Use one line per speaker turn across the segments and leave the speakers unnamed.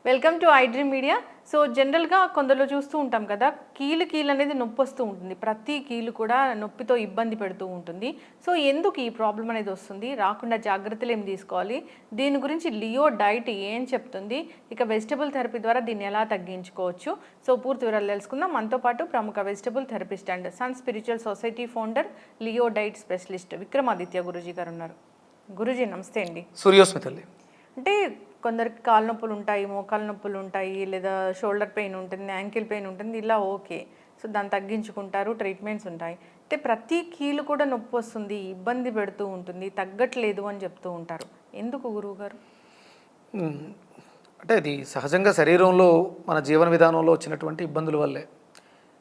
Welcome to iDream media. So జనరల్గా కొందరిలో చూస్తూ ఉంటాం కదా, కీలు అనేది నొప్పి వస్తూ ఉంటుంది. ప్రతి కీలు కూడా నొప్పితో ఇబ్బంది పెడుతూ ఉంటుంది. సో ఎందుకు ఈ ప్రాబ్లం అనేది వస్తుంది, రాకుండా జాగ్రత్తలు ఏం తీసుకోవాలి, దీని గురించి లియో డైట్ ఏం చెప్తుంది, ఇక వెజిటబుల్ థెరపీ ద్వారా దీన్ని ఎలా తగ్గించుకోవచ్చు, సో పూర్తి వివరాలు తెలుసుకుందాం. మనతో పాటు ప్రముఖ vegetable therapist and sun spiritual society founder, Leo diet specialist Vikramaditya Guruji గారు ఉన్నారు. గురూజీ నమస్తే అండి.
సూర్యోస్మితల్లి.
అంటే కొందరికి కాళ్ళ నొప్పులు ఉంటాయి, మోకాళ్ళ నొప్పులు ఉంటాయి, లేదా షోల్డర్ పెయిన్ ఉంటుంది, యాంకిల్ పెయిన్ ఉంటుంది, ఇలా ఓకే. సో దాన్ని తగ్గించుకుంటారు, ట్రీట్మెంట్స్ ఉంటాయి. అయితే ప్రతి కీలు కూడా నొప్పి వస్తుంది, ఇబ్బంది పెడుతూ ఉంటుంది, తగ్గట్లేదు అని చెప్తూ ఉంటారు. ఎందుకు గురువు గారు?
అంటే అది సహజంగా శరీరంలో మన జీవన విధానంలో వచ్చినటువంటి ఇబ్బందుల వల్లే.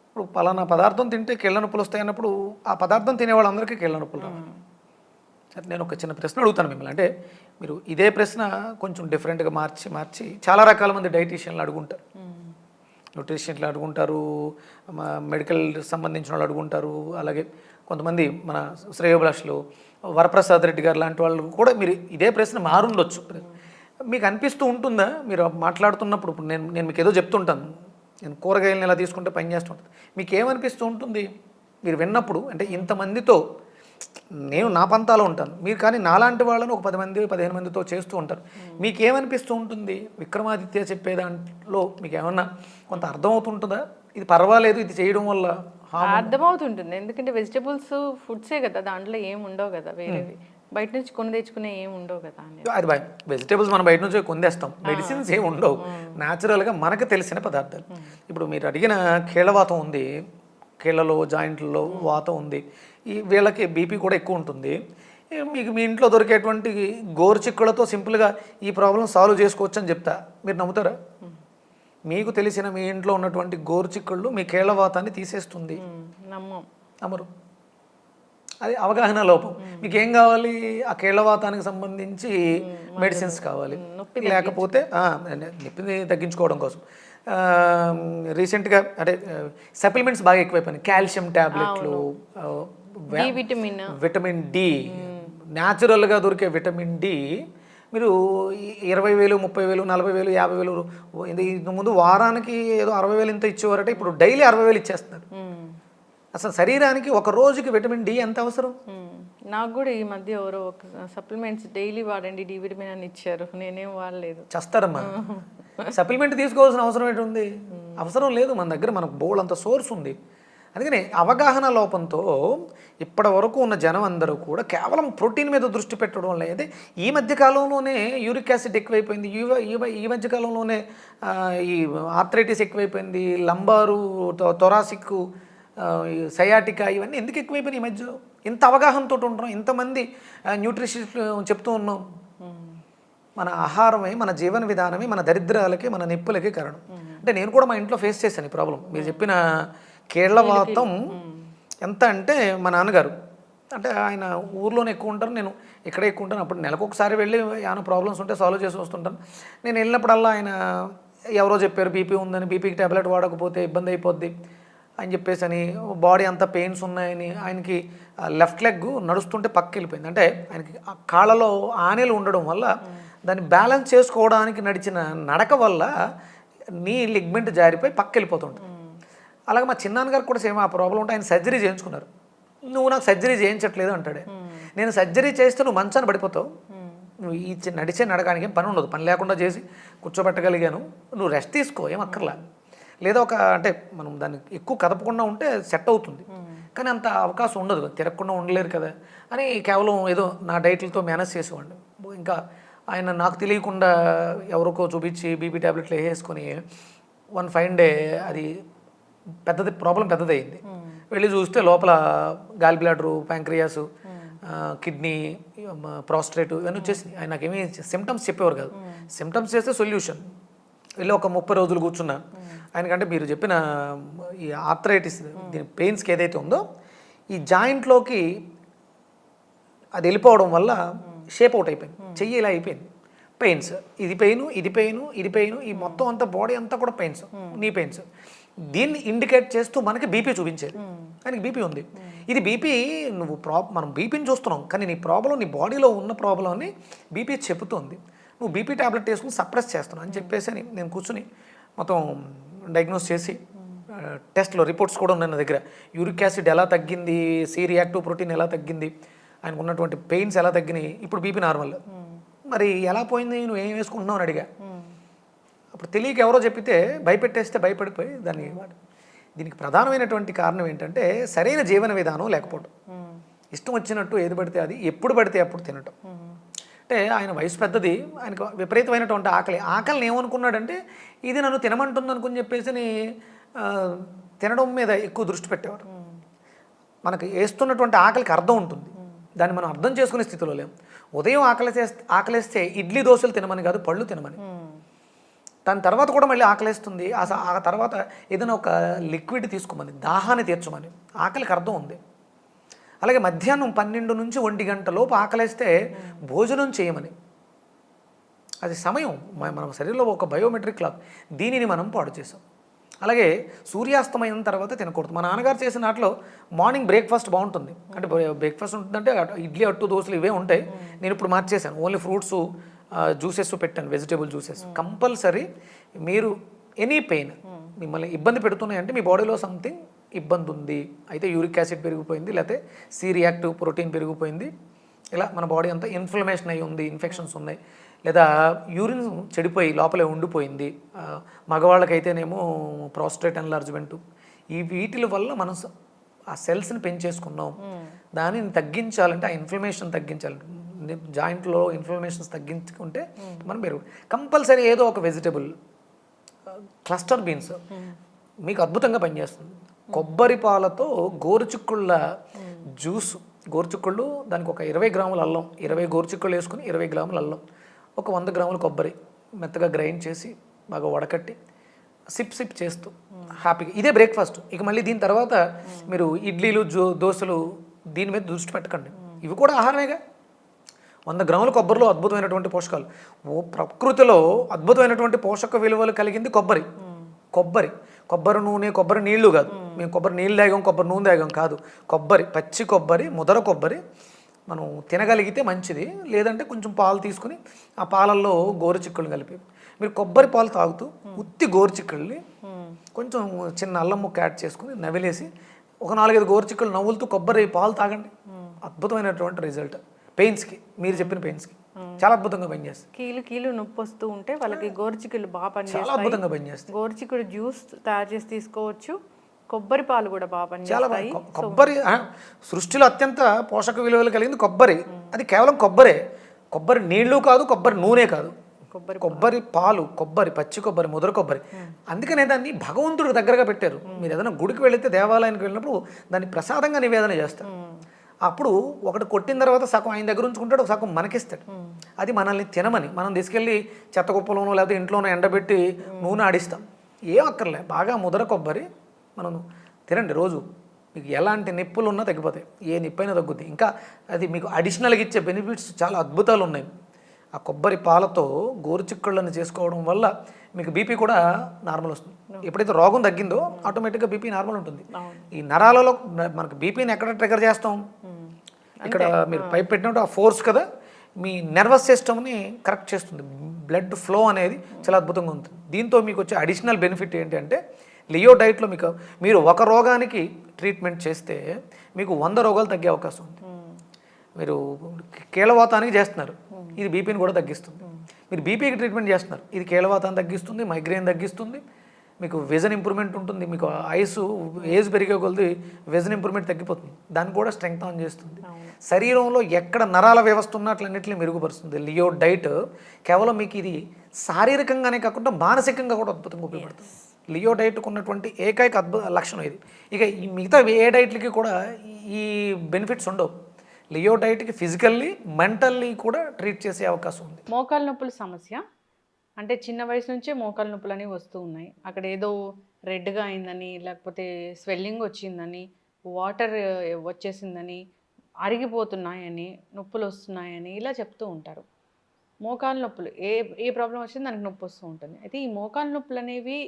ఇప్పుడు పలానా పదార్థం తింటే కీళ్ళ నొప్పులు వస్తాయి అన్నప్పుడు ఆ పదార్థం తినే వాళ్ళందరికీ కీళ్ళ నొప్పులు రావాలి. సరే, నేను ఒక చిన్న ప్రశ్న అడుగుతాను మిమ్మల్ని. అంటే మీరు ఇదే ప్రశ్న కొంచెం డిఫరెంట్గా మార్చి చాలా రకాల మంది డైటీషియన్లు అడుగుంటారు, న్యూట్రిషన్లు అడుగుంటారు, మెడికల్ సంబంధించిన వాళ్ళు అడుగుంటారు, అలాగే కొంతమంది మన శ్రేయోభిలాషులు వరప్రసాద్ రెడ్డి గారు లాంటి వాళ్ళు కూడా మీరు ఇదే ప్రశ్న మారుండొచ్చు. మీకు అనిపిస్తూ ఉంటుందా మీరు మాట్లాడుతున్నప్పుడు? ఇప్పుడు నేను మీకు ఏదో చెప్తుంటాను, నేను కూరగాయలను ఎలా తీసుకుంటే పని చేస్తుంటాను, మీకు ఏమనిపిస్తూ ఉంటుంది మీరు విన్నప్పుడు? అంటే ఇంతమందితో నేను నా పంతాలో ఉంటాను, మీరు కానీ నాలాంటి వాళ్ళని ఒక 10 మంది 15 మందితో చేస్తూ ఉంటారు. మీకు ఏమనిపిస్తూ ఉంటుంది? విక్రమాదిత్య చెప్పే దాంట్లో మీకు ఏమన్నా కొంత అర్థమవుతుంటుందా? ఇది పర్వాలేదు, ఇది చేయడం వల్ల
అర్థమవుతుంటుంది. ఎందుకంటే వెజిటబుల్స్ ఫుడ్సే కదా, దాంట్లో ఏం ఉండవు కదా, వేరేవి బయట నుంచి కొని తెచ్చుకునే ఏం ఉండవు కదా.
అది వెజిటేబుల్స్ మనం బయట నుంచి కొందేస్తాం, మెడిసిన్స్ ఏమి ఉండవు, న్యాచురల్గా మనకు తెలిసిన పదార్థాలు. ఇప్పుడు మీరు అడిగిన కీళ్ళవాతం ఉంది, కీళ్ళలో జాయింట్లలో వాతం ఉంది, వీళ్ళకి బీపీ కూడా ఎక్కువ ఉంటుంది. మీకు మీ ఇంట్లో దొరికేటువంటి గోరుచిక్కులతో సింపుల్గా ఈ ప్రాబ్లం సాల్వ్ చేసుకోవచ్చు అని చెప్తా, మీరు నమ్ముతారా? మీకు తెలిసిన మీ ఇంట్లో ఉన్నటువంటి గోరుచిక్కుళ్ళు మీ కీళ్ళవాతాన్ని తీసేస్తుంది, నమ్మరు. అది అవగాహన లోపం. మీకు ఏం కావాలి? ఆ కీళ్ళవాతానికి సంబంధించి మెడిసిన్స్ కావాలి, లేకపోతే నొప్పిని తగ్గించుకోవడం కోసం రీసెంట్గా అంటే సప్లిమెంట్స్ బాగా ఎక్కువైపోయినాయి. కాల్షియం ట్యాబ్లెట్లు, విటమిన్ డి, న్యాచురల్గా దొరికే విటమిన్ డి మీరు 20,000, 30,000, 40,000, 50,000 ఇంత ముందు వారానికి ఏదో 60,000 ఇంత ఇచ్చేవారట, ఇప్పుడు డైలీ 60,000 ఇచ్చేస్తున్నారు. అసలు శరీరానికి ఒక రోజుకి విటమిన్ డి ఎంత అవసరం?
నాకు కూడా ఈ మధ్య ఎవరో ఒక సప్లిమెంట్స్ డైలీ వాడండి డి విటమిన్ అని ఇచ్చారు, నేనేం వాడలేదు.
చేస్తారమ్మా, సప్లిమెంట్ తీసుకోవాల్సిన అవసరం ఏంటి? అవసరం లేదు. మన దగ్గర మనకు బోల్డ్ అంత సోర్స్ ఉంది. అందుకని అవగాహన లోపంతో ఇప్పటి వరకు ఉన్న జనం అందరూ కూడా కేవలం ప్రోటీన్ మీద దృష్టి పెట్టడం లేదు. ఈ మధ్యకాలంలోనే యూరిక్ యాసిడ్ ఎక్కువైపోయింది, ఈ మధ్యకాలంలోనే ఈ ఆర్థరైటిస్ ఎక్కువైపోయింది, లంబారు, థొరాసిక్, సయాటికా, ఇవన్నీ ఎందుకు ఎక్కువైపోయినాయి ఈ మధ్యలో? ఇంత అవగాహనతో ఉంటున్నాం, ఇంతమంది న్యూట్రిషనిస్ట్ చెప్తూ ఉన్నాం. మన ఆహారమే, మన జీవన విధానమే మన దరిద్రాలకి, మన నొప్పులకి కారణం. అంటే నేను కూడా మా ఇంట్లో ఫేస్ చేశాను ఈ ప్రాబ్లం. మీరు చెప్పిన కీళ్ళవాతం ఎంత అంటే, మా నాన్నగారు అంటే ఆయన ఊర్లోనే ఎక్కువ ఉంటారు, నేను ఇక్కడే ఎక్కువ ఉంటాను. అప్పుడు నెలకు ఒకసారి వెళ్ళి ఏమైనా ప్రాబ్లమ్స్ ఉంటే సాల్వ్ చేసి వస్తుంటాను. నేను వెళ్ళినప్పుడల్లా ఆయన ఎవరో చెప్పారు బీపీ ఉందని, బీపీకి ట్యాబ్లెట్ వాడకపోతే ఇబ్బంది అయిపోద్ది అని చెప్పేసి అని, బాడీ అంతా పెయిన్స్ ఉన్నాయని. ఆయనకి లెఫ్ట్ లెగ్ నడుస్తుంటే పక్క వెళ్ళిపోయింది. అంటే ఆయనకి కాళ్ళలో ఆనెలు ఉండడం వల్ల దాన్ని బ్యాలెన్స్ చేసుకోవడానికి నడిచిన నడక వల్ల నీ లిగ్మెంట్ జారిపోయి పక్క వెళ్ళిపోతుంటుంది. అలాగే మా చిన్నాన్నగారికి కూడా సేమ్ ఆ ప్రాబ్లం ఉంటే ఆయన సర్జరీ చేయించుకున్నారు. నువ్వు నాకు సర్జరీ చేయించట్లేదు అంటాడే. నేను సర్జరీ చేస్తే నువ్వు మంచాన్ని పడిపోతావు, నువ్వు ఈ నడిచే నడకానికి ఏం పని ఉండదు, పని లేకుండా చేసి కూర్చోబెట్టగలిగాను, నువ్వు రెస్ట్ తీసుకో, ఏం అక్కర్లా. లేదా ఒక అంటే మనం దాన్ని ఎక్కువ కదపకుండా ఉంటే సెట్ అవుతుంది, కానీ అంత అవకాశం ఉండదు, తిరగకుండా ఉండలేరు కదా అని కేవలం ఏదో నా డైట్లతో మేనేజ్ చేసేవాడిని. ఇంకా ఆయన నాకు తెలియకుండా ఎవరికో చూపించి బీపీ ట్యాబ్లెట్లు వేసుకొని వన్ ఫైన్ డే అది ప్రాబ్లం పెద్దదయ్యింది. వెళ్ళి చూస్తే లోపల gall bladder, pancreas, kidney, prostate ఇవన్నీ వచ్చేసి. ఆయన నాకేమీ సిమ్టమ్స్ చెప్పేవారు కాదు, సిమ్టమ్స్ చేస్తే సొల్యూషన్. వెళ్ళి ఒక 30 రోజులు కూర్చున్నా. ఆయనకంటే మీరు చెప్పిన ఈ ఆర్థరైటిస్, దీని పెయిన్స్కి ఏదైతే ఉందో ఈ జాయింట్లోకి అది వెళ్ళిపోవడం వల్ల షేప్ అవుట్ అయిపోయింది, చెయ్యి ఇలా అయిపోయింది, పెయిన్స్, ఇది పెయిన్, ఈ మొత్తం అంతా బాడీ అంతా కూడా పెయిన్స్, నీ పెయిన్స్. దీన్ని ఇండికేట్ చేస్తూ మనకి బీపీ చూపించేది. ఆయనకి బీపీ ఉంది. ఇది బీపీ మనం బీపీని చూస్తున్నాం, కానీ నీ ప్రాబ్లం, నీ బాడీలో ఉన్న ప్రాబ్లంని బీపీ చెబుతుంది. నువ్వు బీపీ టాబ్లెట్ వేసుకుని సప్రెస్ చేస్తున్నావు అని చెప్పేసి అని నేను కూర్చుని మొత్తం డయాగ్నోస్ చేసి టెస్ట్లో రిపోర్ట్స్ కూడా ఉన్నాయి నా దగ్గర. యూరిక్ యాసిడ్ ఎలా తగ్గింది, సి రియాక్టివ్ ప్రోటీన్ ఎలా తగ్గింది, ఆయనకు ఉన్నటువంటి పెయిన్స్ ఎలా తగ్గినాయి, ఇప్పుడు బీపీ నార్మల్. మరి ఎలా పోయింది, నువ్వు ఏం వేసుకుంటున్నావు అని అడిగా. అప్పుడు తెలియక ఎవరో చెప్పితే భయపెట్టేస్తే భయపడిపోయి దీనికి ప్రధానమైనటువంటి కారణం ఏంటంటే సరైన జీవన విధానం లేకపోవడం. ఇష్టం వచ్చినట్టు ఏది పడితే అది ఎప్పుడు పడితే అప్పుడు తినటం. అంటే ఆయన వయసు పెద్దది, ఆయనకు విపరీతమైనటువంటి ఆకలిని ఏమనుకున్నాడంటే ఇది నన్ను తినమంటుంది అనుకుని చెప్పేసి తినడం మీద ఎక్కువ దృష్టి పెట్టేవాడు. మనకి వేస్తున్నటువంటి ఆకలికి అర్థం ఉంటుంది, దాన్ని మనం అర్థం చేసుకునే స్థితిలో లేము. ఉదయం ఆకలేస్తే ఇడ్లీ దోశలు తినమని కాదు, పళ్ళు తినమని. దాని తర్వాత కూడా మళ్ళీ ఆకలేస్తుంది, ఆ తర్వాత ఏదైనా ఒక లిక్విడ్ తీసుకోమని, దాహాన్ని తీర్చమని. ఆకలికి అర్థం ఉంది. అలాగే మధ్యాహ్నం 12 నుంచి 1 గంట లోపు ఆకలేస్తే భోజనం చేయమని. అది సమయం, మన శరీరంలో ఒక బయోమెట్రిక్ క్లాక్. దీనిని మనం పాడు చేసాం. అలాగే సూర్యాస్తమయం తర్వాత తినకూడదు. మా నాన్నగారు చేసిన వాటిలో మార్నింగ్ బ్రేక్ఫాస్ట్ బాగుంటుంది. అంటే బ్రేక్ఫాస్ట్ ఉంటుందంటే ఇడ్లీ, అట్టు, దోశలు ఇవే ఉంటాయి. నేను ఇప్పుడు మార్చేసాను, ఓన్లీ ఫ్రూట్స్, జ్యూసెస్ పెట్టాను, వెజిటేబుల్ జ్యూసెస్. కంపల్సరీ మీరు ఎనీ పెయిన్ మిమ్మల్ని ఇబ్బంది పెడుతున్నాయంటే మీ బాడీలో సంథింగ్ ఇబ్బంది ఉంది, అయితే యూరిక్ యాసిడ్ పెరిగిపోయింది, లేకపోతే సి రియాక్టివ్ ప్రోటీన్ పెరిగిపోయింది, ఇలా మన బాడీ అంతా ఇన్ఫ్లమేషన్ అయ్యి ఉంది, ఇన్ఫెక్షన్స్ ఉన్నాయి, లేదా యూరిన్ చెడిపోయి లోపలే ఉండిపోయింది, మగవాళ్ళకైతేనేమో ప్రాస్టేట్ ఎన్లార్జ్మెంట్, ఈ వీటి వల్ల మనం ఆ సెల్స్ని పెంచేసుకున్నాం. దానిని తగ్గించాలంటే, ఆ ఇన్ఫ్లమేషన్ తగ్గించాలంటే, జాయింట్లో ఇన్ఫ్లమేషన్స్ తగ్గించుకుంటే మనం కంపల్సరీ ఏదో ఒక వెజిటబుల్, క్లస్టర్ బీన్స్ మీకు అద్భుతంగా పనిచేస్తుంది. కొబ్బరి పాలతో గోరుచిక్కుళ్ళ జ్యూస్, గోరుచిక్కుళ్ళు దానికి ఒక 20 గ్రాముల అల్లం, 20 గోరుచిక్కుళ్ళు వేసుకుని 20 గ్రాముల అల్లం, ఒక 100 గ్రాముల కొబ్బరి మెత్తగా గ్రైండ్ చేసి బాగా వడకట్టి సిప్ చేస్తూ హ్యాపీగా, ఇదే బ్రేక్ఫాస్ట్. ఇక మళ్ళీ దీని తర్వాత మీరు ఇడ్లీలు, దోశలు దీని మీద దృష్టి పెట్టకండి. ఇవి కూడా ఆహారమేగా. 100 గ్రాముల కొబ్బరిలో అద్భుతమైనటువంటి పోషకాలు, ప్రకృతిలో అద్భుతమైనటువంటి పోషక విలువలు కలిగింది కొబ్బరి నూనె, కొబ్బరి నీళ్లు కాదు. మేము కొబ్బరి నీళ్ళు తాగాం, కొబ్బరి నూనె తాగాం కాదు. పచ్చి కొబ్బరి, ముదర కొబ్బరి మనం తినగలిగితే మంచిది. లేదంటే కొంచెం పాలు తీసుకుని ఆ పాలల్లో గోరుచిక్కుళ్ళు కలిపి మీరు కొబ్బరి పాలు తాగుతూ ఉత్తి గోరుచిక్కుళ్ళని కొంచెం చిన్న అల్లం ముక్క యాడ్ చేసుకుని నవిలేసి ఒక 4-5 గోరుచిక్కుళ్ళు నవ్వులుతూ కొబ్బరి పాలు తాగండి. అద్భుతమైనటువంటి రిజల్ట్. పెయిన్స్కి, మీరు చెప్పిన పెయిన్స్కి చాలా అద్భుతంగా పనిచేస్తుంది.
కీలు నొప్పి వస్తూ ఉంటే వాళ్ళకి గోరుచిక్కులు బాగా పనిచేస్తాయి.
చాలా అద్భుతంగా పనిచేస్తాయి.
గోరుచిక్కుడు జ్యూస్ తయారు చేసి తీసుకోవచ్చు. కొబ్బరి పాలు కూడా బాగా పనిచేస్తాయి.
కొబ్బరి సృష్టిలో అత్యంత పోషక విలువలు కలిగింది కొబ్బరి. అది కేవలం కొబ్బరి నీళ్లు కాదు, కొబ్బరి నూనె కాదు, కొబ్బరి పాలు, పచ్చి కొబ్బరి, ముదర కొబ్బరి. అందుకనే దాన్ని భగవంతుడికి దగ్గరగా పెట్టారు. మీరు ఏదైనా గుడికి వెళితే, దేవాలయానికి వెళ్ళినప్పుడు దాన్ని ప్రసాదంగా నివేదన చేస్తారు. అప్పుడు ఒకటి కొట్టిన తర్వాత సగం ఆయన దగ్గర ఉంచుకుంటాడు, ఒక సగం మనకిస్తాడు. అది మనల్ని తినమని. మనం తీసుకెళ్ళి చెత్త కుప్పలోనో లేకపోతే ఇంట్లోనో ఎండబెట్టి నూనె ఆడిస్తాం. ఏం అక్కర్లే, బాగా ముదర కొబ్బరి మనం తినండి రోజు. మీకు ఎలాంటి నొప్పులు ఉన్నా తగ్గిపోతాయి, ఏ నొప్పి అయినా తగ్గుద్ది. ఇంకా అది మీకు అడిషనల్గా ఇచ్చే బెనిఫిట్స్ చాలా అద్భుతాలు ఉన్నాయి. ఆ కొబ్బరి పాలతో గోరుచిక్కుళ్ళని చేసుకోవడం వల్ల మీకు బీపీ కూడా నార్మల్ వస్తుంది. ఎప్పుడైతే రోగం తగ్గిందో ఆటోమేటిక్గా బీపీ నార్మల్ ఉంటుంది. ఈ నరాలలో మనకు బీపీని ఎక్కడ ట్రిగర్ చేస్తాం, ఇక్కడ మీరు పైప్ పెట్టినట్టు ఆ ఫోర్స్ కదా మీ నర్వస్ సిస్టమ్ని కరెక్ట్ చేస్తుంది. బ్లడ్ ఫ్లో అనేది చాలా అద్భుతంగా ఉంటుంది. దీంతో మీకు వచ్చే అడిషనల్ బెనిఫిట్ ఏంటి అంటే, లియో డైట్లో మీరు ఒక రోగానికి ట్రీట్మెంట్ చేస్తే మీకు 100 రోగాలు తగ్గే అవకాశం ఉంది. మీరు కీళ్ళవాతానికి చేస్తున్నారు, ఇది బీపీని కూడా తగ్గిస్తుంది. మీరు బీపీకి ట్రీట్మెంట్ చేస్తున్నారు, ఇది కీళ్ళవాతాన్ని తగ్గిస్తుంది, మైగ్రేన్ తగ్గిస్తుంది, మీకు విజన్ ఇంప్రూవ్మెంట్ ఉంటుంది. మీకు ఏజ్ పెరిగే కొలది విజన్ ఇంప్రూవ్మెంట్ తగ్గిపోతుంది, దాన్ని కూడా స్ట్రెంగ్త్ ఆన్ చేస్తుంది. శరీరంలో ఎక్కడ నరాల వ్యవస్థ ఉన్నట్లన్నింటినీ మెరుగుపరుస్తుంది. లియో డైట్ కేవలం మీకు ఇది శారీరకంగానే కాకుండా మానసికంగా కూడా అద్భుతంగా ఉపయోగపడుతుంది. లియో డైట్కు ఉన్నటువంటి ఏకైక అద్భుత లక్షణం ఇది. ఇక ఈ మిగతా ఏ డైట్లకి కూడా ఈ బెనిఫిట్స్ ఉండవు. లియో డైట్కి ఫిజికల్లీ, మెంటల్లీ కూడా ట్రీట్ చేసే అవకాశం ఉంది.
మోకాలు నొప్పుల సమస్య అంటే చిన్న వయసు నుంచే మోకాలు నొప్పులు అనేవి వస్తూ ఉన్నాయి. అక్కడ ఏదో రెడ్గా అయిందని, లేకపోతే స్వెల్లింగ్ వచ్చిందని, వాటర్ వచ్చేసిందని, అరిగిపోతున్నాయని, నొప్పులు వస్తున్నాయని ఇలా చెప్తూ ఉంటారు. మోకాలు నొప్పులు ఏ ప్రాబ్లం వచ్చింది దానికి నొప్పి వస్తూ ఉంటుంది. అయితే ఈ మోకాలు నొప్పులు అనేవి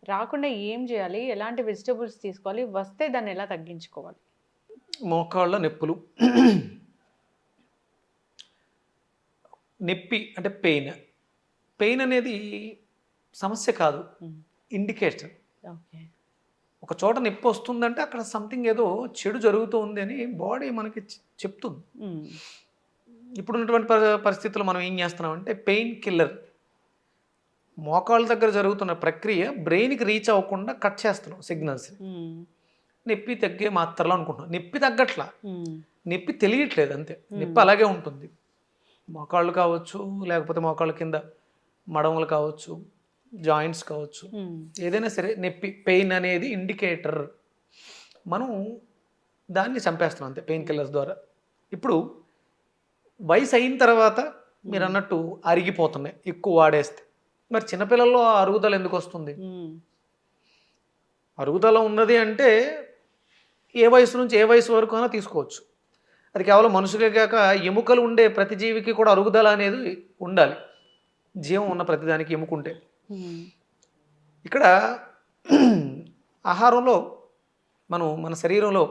రాకుండా ఏం చేయాలి, ఎలాంటి వెజిటబుల్స్ తీసుకోవాలి, వస్తే దాన్ని ఎలా తగ్గించుకోవాలి?
మోకాళ్ళ నొప్పి అంటే పెయిన్, పెయిన్ అనేది సమస్య కాదు, ఇండికేషన్.
ఓకే.
ఒక చోట నొప్పి వస్తుందంటే అక్కడ సంథింగ్ ఏదో చెడు జరుగుతుంది అని బాడీ మనకి చెప్తుంది. ఇప్పుడున్నటువంటి పరిస్థితుల్లో మనం ఏం చేస్తున్నామంటే పెయిన్ కిల్లర్, మోకాళ్ళ దగ్గర జరుగుతున్న ప్రక్రియ బ్రెయిన్కి రీచ్ అవ్వకుండా కట్ చేస్తున్నాం సిగ్నల్స్. నొప్పి తగ్గే మాత్రలు అనుకుంటున్నాం, నొప్పి తగ్గట్లా, నొప్పి తెలియట్లేదు అంతే, నొప్పి అలాగే ఉంటుంది. మోకాళ్ళు కావచ్చు, లేకపోతే మోకాళ్ళ కింద మడమలు కావచ్చు, జాయింట్స్ కావచ్చు, ఏదైనా సరే నొప్పి, పెయిన్ అనేది ఇండికేటర్. మనం దాన్ని చంపేస్తున్నాం అంతే పెయిన్ కిల్లర్స్ ద్వారా. ఇప్పుడు వయసు అయిన తర్వాత మీరు అన్నట్టు అరిగిపోతున్నాయి ఎక్కువ వాడేస్తే. మరి చిన్నపిల్లల్లో ఆ అరుగుదల ఎందుకు వస్తుంది? అరుగుదల ఉన్నది అంటే ఏ వయసు నుంచి ఏ వయసు వరకు అయినా తీసుకోవచ్చు. అది కేవలం మనుషులే కాక ఎముకలు ఉండే ప్రతి జీవికి కూడా అరుగుదల అనేది ఉండాలి. జీవం ఉన్న ప్రతిదానికి ఎముకుంటే. ఇక్కడ ఆహారంలో మనం మన శరీరంలో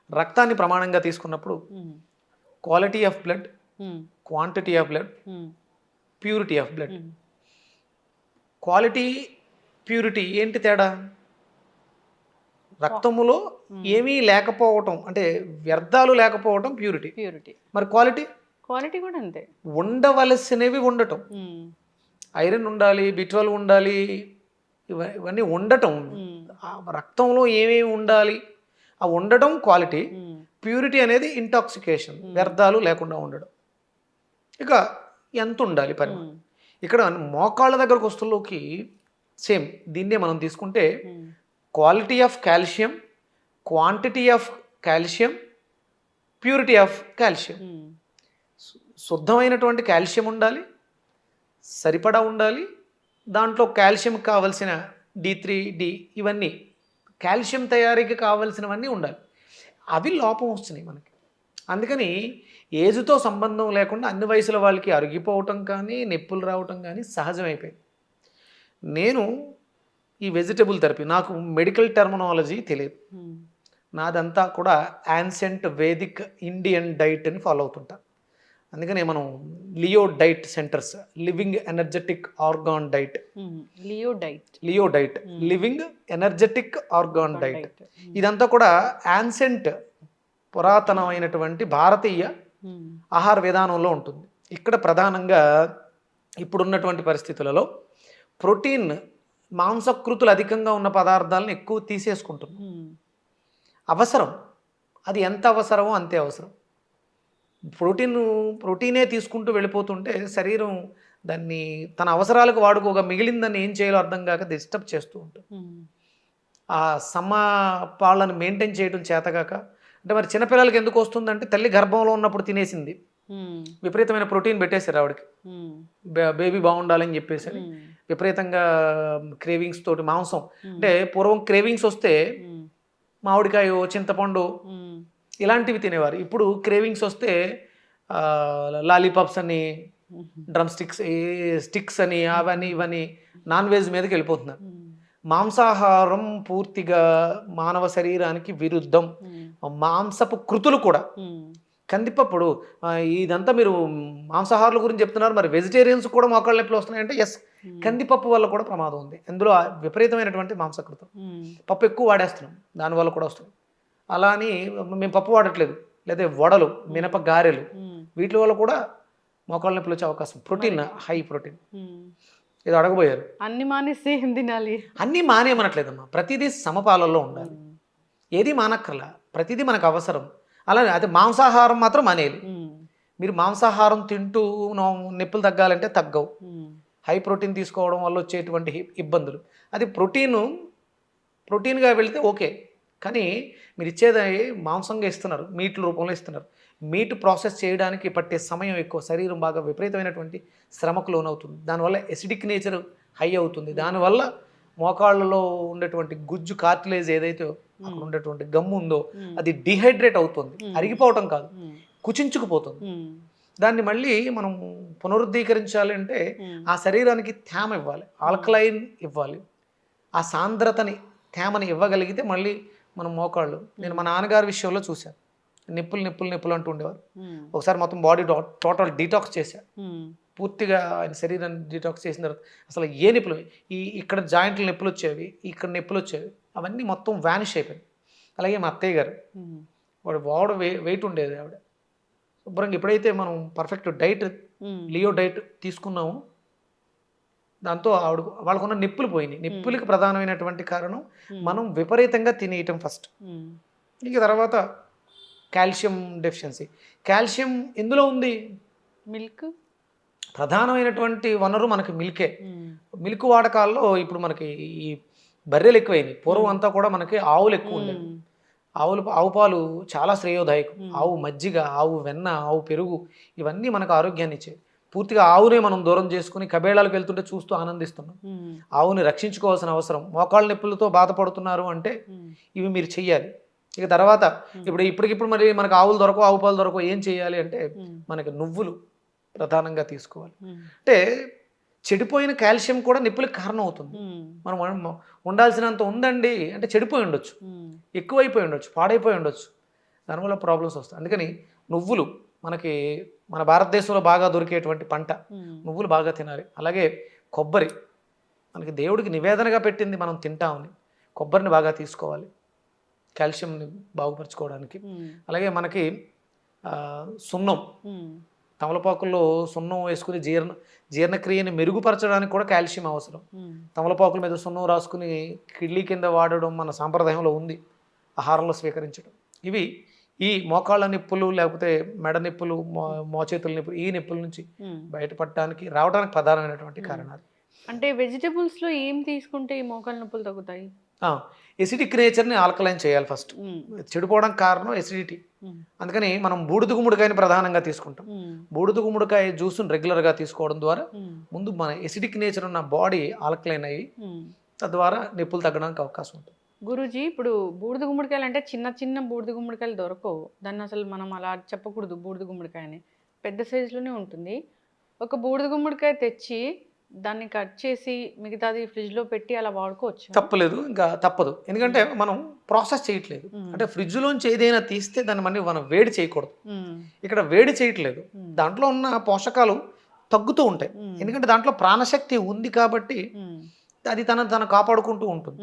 రక్తాన్ని ప్రమాణంగా తీసుకున్నప్పుడు quality of blood, quantity of blood, purity of blood. Quality, purity ఏంటి తేడా? రక్తములో ఏమీ లేకపోవటం అంటే వ్యర్థాలు లేకపోవటం ప్యూరిటీ. మరి క్వాలిటీ కూడా అంతే, ఉండవలసినవి ఉండటం. ఐరన్ ఉండాలి, B12 ఉండాలి, ఇవన్నీ ఉండటం. రక్తంలో ఏమేమి ఉండాలి ఆ ఉండటం క్వాలిటీ. ప్యూరిటీ అనేది ఇంటాక్సికేషన్, వ్యర్థాలు లేకుండా ఉండడం. ఇక ఎంత ఉండాలి పరిమాణం. ఇక్కడ మోకాళ్ళ దగ్గరకు వస్తువులోకి సేమ్ దీన్నే మనం తీసుకుంటే quality of calcium, quantity of calcium, purity of calcium. శుద్ధమైనటువంటి కాల్షియం ఉండాలి, సరిపడా ఉండాలి. దాంట్లో కాల్షియం కావలసిన D3, D ఇవన్నీ కాల్షియం తయారీకి కావలసినవన్నీ ఉండాలి. అవి లోపం వస్తున్నాయి మనకి. అందుకని ఏజ్తో సంబంధం లేకుండా అన్ని వయసుల వాళ్ళకి అరిగిపోవటం కానీ నొప్పులు రావటం కానీ సహజమైపోయింది. నేను ఈ వెజిటబుల్ థెరపీ, నాకు మెడికల్ టెర్మినాలజీ తెలియదు. నాదంతా కూడా యాన్సెంట్ వేదిక్ ఇండియన్ డైట్ అని ఫాలో అవుతుంటా. అందుకనే మనం Leo diet centres, living energetic organ diet, Leo diet living energetic organ diet, ఇదంతా కూడా యాన్సెంట్ పురాతనమైనటువంటి భారతీయ ఆహార విధానంలో ఉంటుంది. ఇక్కడ ప్రధానంగా ఇప్పుడున్నటువంటి పరిస్థితులలో ప్రోటీన్, మాంసకృతులు అధికంగా ఉన్న పదార్థాలను ఎక్కువ తీసేసుకుంటున్నాం. అవసరం, అది ఎంత అవసరమో అంతే అవసరం. ప్రోటీనే తీసుకుంటూ వెళ్ళిపోతుంటే శరీరం దాన్ని తన అవసరాలకు వాడుకోగా మిగిలిందని ఏం చేయాలో అర్థం కాక డిస్టర్బ్ చేస్తూ ఉంటుంది. ఆ సమపాళ్ళను మెయింటైన్ చేయడం చేతగాక, అంటే మరి చిన్నపిల్లలకి ఎందుకు వస్తుందంటే తల్లి గర్భంలో ఉన్నప్పుడు తినేసింది, విపరీతమైన ప్రోటీన్ పెట్టేశారు ఆవిడకి, బేబీ బాగుండాలని చెప్పేసి విపరీతంగా క్రేవింగ్స్ తోటి మాంసం. అంటే పూర్వం క్రేవింగ్స్ వస్తే మామిడికాయ, చింతపండు ఇలాంటివి తినేవారు. ఇప్పుడు క్రేవింగ్స్ వస్తే లాలీపాప్స్ అని, డ్రమ్ స్టిక్స్ అని, అవన్నీ ఇవన్నీ నాన్ వెజ్ మీదకి వెళ్ళిపోతున్నారు. మాంసాహారం పూర్తిగా మానవ శరీరానికి విరుద్ధం. మాంసపు కృతులు కూడా, కందిపప్పుడు, ఇదంతా మీరు మాంసాహారుల గురించి చెప్తున్నారు, మరి వెజిటేరియన్స్ కూడా మోకాళ్ళ నొప్పులు వస్తున్నాయంటే ఎస్, కందిపప్పు వల్ల కూడా ప్రమాదం ఉంది. అందులో విపరీతమైనటువంటి మాంసకృతం. పప్పు ఎక్కువ వాడేస్తున్నాం, దానివల్ల కూడా వస్తుంది. అలా అని మేము పప్పు వాడట్లేదు, లేదా వడలు, మినప గారెలు, వీటి వల్ల కూడా మోకాళ్ళ నొప్పులు వచ్చే అవకాశం. Protein, high protein. ఏదో అడగబోయారు,
అన్ని మానేస్తే ఏం తినాలి?
అన్నీ మానేయమనట్లేదమ్మా, ప్రతిదీ సమపాలల్లో ఉండాలి. ఏది మానక్కర్లా, ప్రతిదీ మనకు అవసరం. అలానే అది మాంసాహారం మాత్రం మానేయాలి. మీరు మాంసాహారం తింటూ నొప్పులు తగ్గాలంటే తగ్గవు. హై ప్రోటీన్ తీసుకోవడం వల్ల వచ్చేటువంటి ఇబ్బందులు, అది ప్రోటీన్గా వెళితే ఓకే. కానీ మీరు ఇచ్చేది మాంసంగా ఇస్తున్నారు, మీట్ రూపంలో ఇస్తున్నారు. మీట్ ప్రాసెస్ చేయడానికి పట్టే సమయం ఎక్కువ, శరీరం బాగా విపరీతమైనటువంటి శ్రమకు లోనవుతుంది. దానివల్ల ఎసిడిక్ నేచర్ హై అవుతుంది. దానివల్ల మోకాళ్ళలో ఉండేటువంటి గుజ్జు, కార్టిలేజ్ ఏదైతే అక్కడ ఉండేటువంటి గమ్ము ఉందో అది డిహైడ్రేట్ అవుతుంది, అరిగిపోవటం కాదు, కుచించుకుపోతుంది. దాన్ని మళ్ళీ మనం పునరుద్ధీకరించాలి అంటే ఆ శరీరానికి తేమ ఇవ్వాలి, ఆల్కలైన్ ఇవ్వాలి. ఆ సాంద్రతని, తేమని ఇవ్వగలిగితే మళ్ళీ మనం మోకాళ్ళు, నేను మా నాన్నగారి విషయంలో చూశాను, నిప్పులు అంటూ ఉండేవారు. ఒకసారి మొత్తం బాడీ టోటల్ డీటాక్స్ చేశారు. పూర్తిగా ఆయన శరీరాన్ని డిటాక్స్ చేసిన తర్వాత అసలు ఏ నొప్పులు ఇక్కడ జాయింట్లు నొప్పులు వచ్చేవి, ఇక్కడ నొప్పులు వచ్చేవి, అవన్నీ మొత్తం వ్యానిష్ అయిపోయింది. అలాగే మా అత్తయ్య గారు వాడు వెయిట్ ఉండేది ఆవిడ శుభ్రంగా. ఎప్పుడైతే మనం పర్ఫెక్ట్ డైట్ లియో డైట్ తీసుకున్నామో దాంతో వాళ్ళకున్న నొప్పులు పోయినాయి. నొప్పులకి ప్రధానమైనటువంటి కారణం మనం విపరీతంగా తినేయటం ఫస్ట్. ఇక తర్వాత కాల్షియం డెఫిషియన్సీ. కాల్షియం ఎందులో ఉంది?
మిల్క్.
ప్రధానమైనటువంటి వనరు మనకి మిల్కే. మిల్క్ వాడకాల్లో ఇప్పుడు మనకి ఈ బర్రెలు ఎక్కువైనాయి. పూర్వం అంతా కూడా మనకి ఆవులు ఎక్కువ ఉండేవి. ఆవు పాలు చాలా శ్రేయోదాయకం. ఆవు మజ్జిగ, ఆవు వెన్న, ఆవు పెరుగు ఇవన్నీ మనకు ఆరోగ్యాన్ని ఇచ్చేవి. పూర్తిగా ఆవునే మనం దూరం చేసుకుని కబేళాలకు వెళ్తుంటే చూస్తూ ఆనందిస్తున్నాం. ఆవుని రక్షించుకోవాల్సిన అవసరం. మోకాళ్ళ నొప్పులతో బాధపడుతున్నారు అంటే ఇవి మీరు చెయ్యాలి. ఇక తర్వాత ఇప్పటికిప్పుడు మరి మనకు ఆవులు దొరకవు, ఆవు పాలు దొరకవు, ఏం చేయాలి అంటే మనకి నువ్వులు ప్రధానంగా తీసుకోవాలి. అంటే చెడిపోయిన కాల్షియం కూడా నొప్పులకు కారణం అవుతుంది. మనం ఉండాల్సినంత ఉందండి అంటే చెడిపోయి ఉండొచ్చు, ఎక్కువైపోయి ఉండొచ్చు, పాడైపోయి ఉండొచ్చు, దానివల్ల ప్రాబ్లమ్స్ వస్తాయి. అందుకని నువ్వులు మన భారతదేశంలో బాగా దొరికేటువంటి పంట. నువ్వులు బాగా తినాలి. అలాగే కొబ్బరి మనకి దేవుడికి నివేదనగా పెట్టింది, మనం తింటామని కొబ్బరిని బాగా తీసుకోవాలి కాల్షియంని బాగుపరచుకోవడానికి. అలాగే మనకి సున్నం, తమలపాకుల్లో సున్నం వేసుకుని జీర్ణక్రియని మెరుగుపరచడానికి కూడా కాల్షియం అవసరం. తమలపాకుల మీద సున్నం రాసుకుని కిడ్నీ కింద వాడడం మన సాంప్రదాయంలో ఉంది, ఆహారంలో స్వీకరించడం. ఇవి ఈ మోకాళ్ళ నొప్పులు లేకపోతే మెడ నొప్పులు, మోచేతుల నొప్పులు, ఈ నొప్పుల నుంచి బయటపడటానికి రావడానికి ప్రధానమైనటువంటి కారణాలు.
అంటే వెజిటబుల్స్లో ఏం తీసుకుంటే ఈ మోకాళ్ళ నొప్పులు తగ్గుతాయి?
ఎసిడిక్ నేచర్ని ఆల్కలైన్ చేయాలి ఫస్ట్. చెడిపోవడం కారణం ఎసిడిటీ. అందుకని మనం బూడిద గుమ్మడికాయని ప్రధానంగా తీసుకుంటాం. బూడిద గుమ్మడికాయ జ్యూస్ని రెగ్యులర్గా తీసుకోవడం ద్వారా ముందు మన ఎసిడిక్ నేచర్ ఉన్న బాడీ ఆల్కలైన్ అయ్యి తద్వారా నొప్పులు తగ్గడానికి అవకాశం ఉంటుంది.
గురూజీ, ఇప్పుడు బూడిద గుమ్మడికాయలు అంటే చిన్న చిన్న బూడిద గుమ్మడికాయలు దొరకవు. దాన్ని అసలు మనం అలా చెప్పకూడదు. బూడిద గుమ్మడికాయని పెద్ద సైజులోనే ఉంటుంది. ఒక బూడిద గుమ్మడికాయ తెచ్చి దాన్ని కట్ చేసి మిగతాది ఫ్రిడ్జ్లో పెట్టి అలా వాడుకోవచ్చు?
తప్పలేదు, ఇంకా తప్పదు. ఎందుకంటే మనం ప్రాసెస్ చేయట్లేదు. అంటే ఫ్రిడ్జ్లోంచి ఏదైనా తీస్తే దాన్ని మనం వేడి చేయకూడదు. ఇక్కడ వేడి చేయట్లేదు, దాంట్లో ఉన్న పోషకాలు తగ్గుతూ ఉంటాయి. ఎందుకంటే దాంట్లో ప్రాణశక్తి ఉంది కాబట్టి అది తను కాపాడుకుంటూ ఉంటుంది.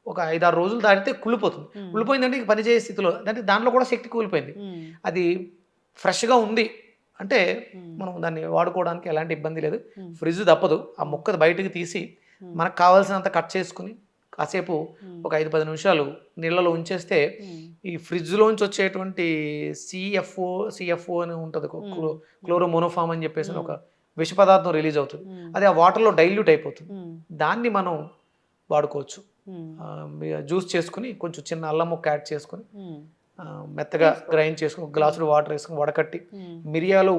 ఒక 5-6 రోజులు దాటితే కుళ్ళిపోతుంది. కుళ్ళిపోయిందంటే ఇంక పనిచేసే స్థితిలో, అంటే దాంట్లో కూడా శక్తి కూలిపోయింది. అది ఫ్రెష్గా ఉంది అంటే మనం దాన్ని వాడుకోవడానికి ఎలాంటి ఇబ్బంది లేదు. ఫ్రిడ్జ్ తప్పదు. ఆ ముక్క బయటకు తీసి మనకు కావాల్సినంత కట్ చేసుకుని కాసేపు ఒక 5-10 నిమిషాలు నీళ్ళలో ఉంచేస్తే ఈ ఫ్రిడ్జ్లోంచి వచ్చేటువంటి సిఎఫ్ఓ అని ఉంటుంది, క్లోరోమోనోఫామ్ అని చెప్పేసి ఒక విష పదార్థం రిలీజ్ అవుతుంది. అది ఆ వాటర్లో డైల్యూట్ అయిపోతుంది. దాన్ని మనం వాడుకోవచ్చు. జ్యూస్ చేసుకుని కొంచెం చిన్న అల్లం ముక్క యాడ్ చేసుకుని మెత్తగా గ్రైండ్ చేసుకుని గ్లాసులు వాటర్ వేసుకుని వడకట్టి మిరియాలు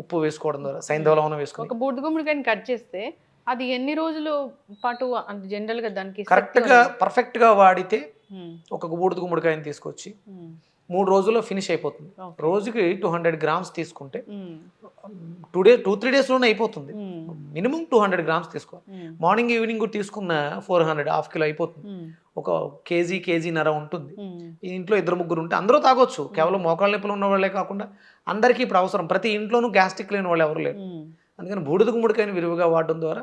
ఉప్పు వేసుకోవడం ద్వారా సైంధవ లవణం వేసుకుని
ఒక బూడిద గుమ్మడికాయని కట్ చేస్తే అది ఎన్ని రోజుల పాటు జనరల్ గా దానికి
కరెక్ట్గా పర్ఫెక్ట్గా వాడితే ఒక బూడిద గుమ్మడికాయని తీసుకొచ్చి 3 రోజుల్లో ఫినిష్ అయిపోతుంది. రోజుకి 200 గ్రామ్స్ తీసుకుంటే 2-3 డేస్లోనే అయిపోతుంది. మినిమం 200 గ్రామ్స్ తీసుకోవాలి. మార్నింగ్ ఈవినింగ్ తీసుకున్న 400, ½ కిలో అయిపోతుంది. ఒక కేజీన్నర ఉంటుంది. ఈ ఇంట్లో 2-3 ఉంటే అందరూ తాగొచ్చు. కేవలం మోకాళ్ళ నొప్పులు ఉన్న వాళ్ళే కాకుండా అందరికీ ఇప్పుడు అవసరం. ప్రతి ఇంట్లోనూ గ్యాస్ట్రిక్ లేని వాళ్ళు ఎవరు లేరు. అందుకని బూడిద గుమ్మడికాయని విరివిగా వాడడం ద్వారా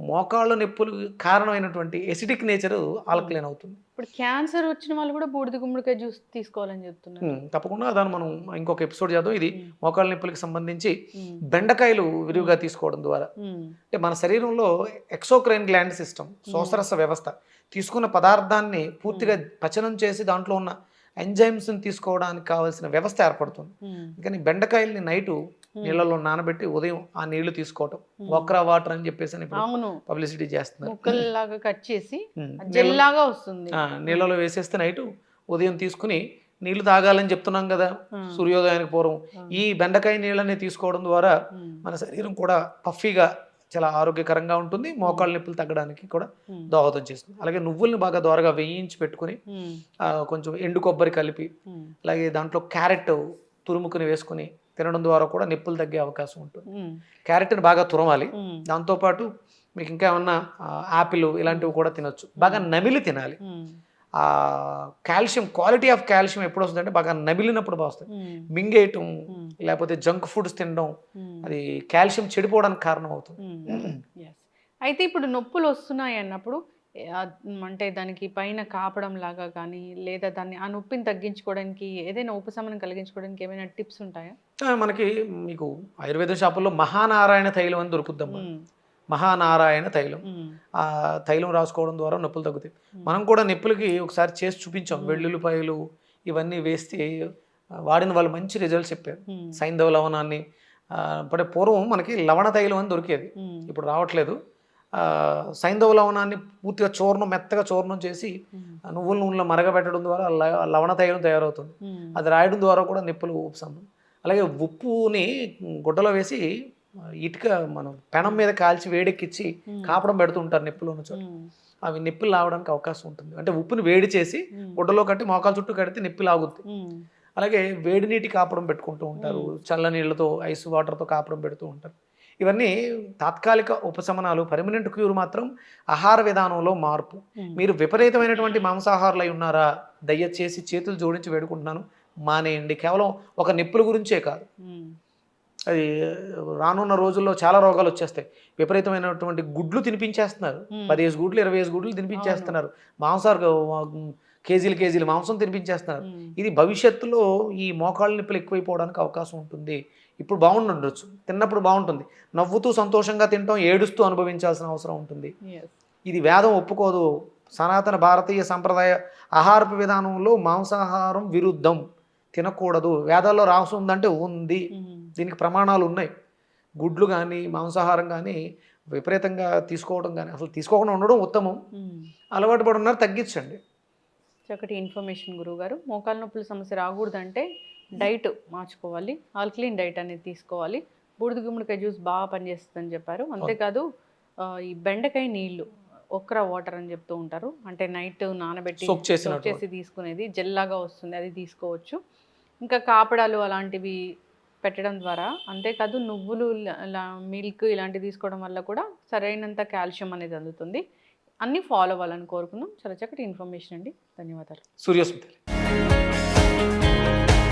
మోకాళ్ళ నొప్పులు కారణమైనటువంటి ఎసిడిక్ నేచర్ ఆల్కలైన్ అవుతుంది.
ఇప్పుడు క్యాన్సర్ వచ్చిన వాళ్ళు కూడా బూడిద గుమ్మడికాయ జ్యూస్ తీసుకోవాలని చెప్తున్నారు.
తప్పకుండా దాన్ని మనం ఇంకొక ఎపిసోడ్ చేద్దాం. ఇది మోకాళ్ళ నొప్పులకు సంబంధించి బెండకాయలు విరివిగా తీసుకోవడం ద్వారా, అంటే మన శరీరంలో ఎక్సోక్రైన్ గ్లాండ్ సిస్టమ్, శోషరస వ్యవస్థ తీసుకున్న పదార్థాన్ని పూర్తిగా పచనం చేసి దాంట్లో ఉన్న ఎంజైమ్స్ని తీసుకోవడానికి కావాల్సిన వ్యవస్థ ఏర్పడుతుంది. కానీ బెండకాయల్ని నైటు నీళ్ళలో నానబెట్టి ఉదయం ఆ నీళ్లు తీసుకోవటం, వక్రా వాటర్ అని చెప్పేసి పబ్లిసిటీ చేస్తున్నారు.
ముక్కల్లాగా కట్ చేసి జెల్ లాగా వస్తుంది,
నీళ్ళలో వేసేస్తే నైటు ఉదయం తీసుకుని నీళ్లు తాగాలని చెప్తున్నాం కదా సూర్యోదయానికి పూర్వం. ఈ బెండకాయ నీళ్ళని తీసుకోవడం ద్వారా మన శరీరం కూడా పఫీగా చాలా ఆరోగ్యకరంగా ఉంటుంది. మోకాళ్ళ నొప్పులు తగ్గడానికి కూడా దోహదం చేస్తుంది. అలాగే నువ్వుల్ని బాగా దోరగా వేయించి పెట్టుకుని కొంచెం ఎండు కొబ్బరి కలిపి అలాగే దాంట్లో క్యారెట్ తురుముకుని వేసుకుని తినడం ద్వారా కూడా నొప్పులు తగ్గే అవకాశం ఉంటుంది. క్యారెట్ని బాగా తురమాలి. దాంతోపాటు మీకు ఇంకా ఏమన్నా యాపిల్ ఇలాంటివి కూడా తినొచ్చు. బాగా నమిలి తినాలి. కాల్షియం, క్వాలిటీ ఆఫ్ కాల్షియం ఎప్పుడు వస్తుంది అంటే బాగా నమిలినప్పుడు బాగా వస్తుంది. మింగేయటం లేకపోతే జంక్ ఫుడ్స్ తినడం అది కాల్షియం చెడిపోవడానికి కారణం అవుతుంది.
ఎస్. అయితే ఇప్పుడు నొప్పులు వస్తున్నాయి అన్నప్పుడు అంటే దానికి పైన కాపడం లాగా కానీ లేదా దాన్ని ఆ నొప్పిని తగ్గించుకోవడానికి ఏదైనా ఉపశమనం కలిగించుకోవడానికి ఏమైనా టిప్స్ ఉంటాయా?
మనకి మీకు ఆయుర్వేద షాపుల్లో మహానారాయణ తైలం అని దొరుకుద్దమ్మా. మహానారాయణ తైలం, ఆ తైలం రాసుకోవడం ద్వారా నొప్పులు తగ్గుతాయి. మనం కూడా నొప్పులకి ఒకసారి చేసి చూపించాం. వెల్లుల్లిపాయలు ఇవన్నీ వేస్తే వాడిన వాళ్ళు మంచి రిజల్ట్స్ చెప్పారు. సైంధవ లవణాన్ని అంటే పూర్వం మనకి లవణ తైలం అని దొరికేది, ఇప్పుడు రావట్లేదు. సైంధవ లవణాన్ని పూర్తిగా మెత్తగా చూర్ణం చేసి నువ్వుల నూనెలో మరగబెట్టడం ద్వారా లవణ తైలం తయారవుతుంది. అది రాయడం ద్వారా కూడా నొప్పులు ఉపశమనం. అలాగే ఉప్పుని గుడ్డలో వేసి ఇటుక మనం పెనం మీద కాల్చి వేడెక్కిచ్చి కాపడం పెడుతూ ఉంటారు నొప్పులు ఉన్న చోట. అవి నొప్పులు లాగడానికి అవకాశం ఉంటుంది. అంటే ఉప్పుని వేడి చేసి గుడ్డలో కట్టి మోకాల చుట్టూ కడితే నొప్పి లాగుద్ది. అలాగే వేడి నీటి కాపడం పెట్టుకుంటూ ఉంటారు, చల్ల నీళ్ళతో ఐస్ వాటర్తో కాపడం పెడుతూ ఉంటారు. ఇవన్నీ తాత్కాలిక ఉపశమనాలు. పర్మనెంట్ క్యూర్ మాత్రం ఆహార విధానంలో మార్పు. మీరు విపరీతమైనటువంటి మాంసాహారులు అయి ఉన్నారా, దయచేసి చేతులు జోడించి వేడుకుంటున్నాను, మానేయండి. కేవలం ఒక నొప్పుల గురించే కాదు, అది రానున్న రోజుల్లో చాలా రోగాలు వచ్చేస్తాయి. విపరీతమైనటువంటి గుడ్లు తినిపించేస్తున్నారు, 15 గుడ్లు 25 గుడ్లు తినిపించేస్తున్నారు, మాంసాహారు కేజీలు మాంసం తినిపించేస్తున్నారు. ఇది భవిష్యత్తులో ఈ మోకాళ్ళ నొప్పులు ఎక్కువైపోవడానికి అవకాశం ఉంటుంది. ఇప్పుడు బాగుండొచ్చు, తిన్నప్పుడు బాగుంటుంది, నవ్వుతూ సంతోషంగా తింటాం, ఏడుస్తూ అనుభవించాల్సిన అవసరం ఉంటుంది. ఇది వేదం ఒప్పుకోదు. సనాతన భారతీయ సంప్రదాయ ఆహారపు విధానంలో మాంసాహారం విరుద్ధం, తినకూడదు. వేదాల్లో రాసి ఉందంటే ఉంది, దీనికి ప్రమాణాలు ఉన్నాయి. గుడ్లు కానీ మాంసాహారం కానీ విపరీతంగా తీసుకోవడం కానీ, అసలు తీసుకోకుండా ఉండడం ఉత్తమం. అలవాటు పడి ఉన్నారు, తగ్గించండి.
చక్కటి ఇన్ఫర్మేషన్ గురువుగారు. మోకాల నొప్పుల సమస్య రాకూడదంటే డైట్ మార్చుకోవాలి, ఆల్కలీన్ డైట్ అనేది తీసుకోవాలి, బూడిద గుమ్మడికాయ జ్యూస్ బాగా పనిచేస్తుందని చెప్పారు. అంతేకాదు ఈ బెండకాయ నీళ్ళు ఒక్రా వాటర్ అని చెప్తూ ఉంటారు, అంటే నైట్ నానబెట్టి సోక్ చేసి తీసుకునేది జెల్లాగా వస్తుంది, అది తీసుకోవచ్చు. ఇంకా కాపడాలు అలాంటివి పెట్టడం ద్వారా, అంతేకాదు నువ్వులు మిల్క్ ఇలాంటివి తీసుకోవడం వల్ల కూడా సరైనంత కాల్షియం అనేది అందుతుంది. అన్నీ ఫాలో అవ్వాలని కోరుకుందాం. చాలా చక్కటి ఇన్ఫర్మేషన్ అండి, ధన్యవాదాలు.
సూర్యస్మిత.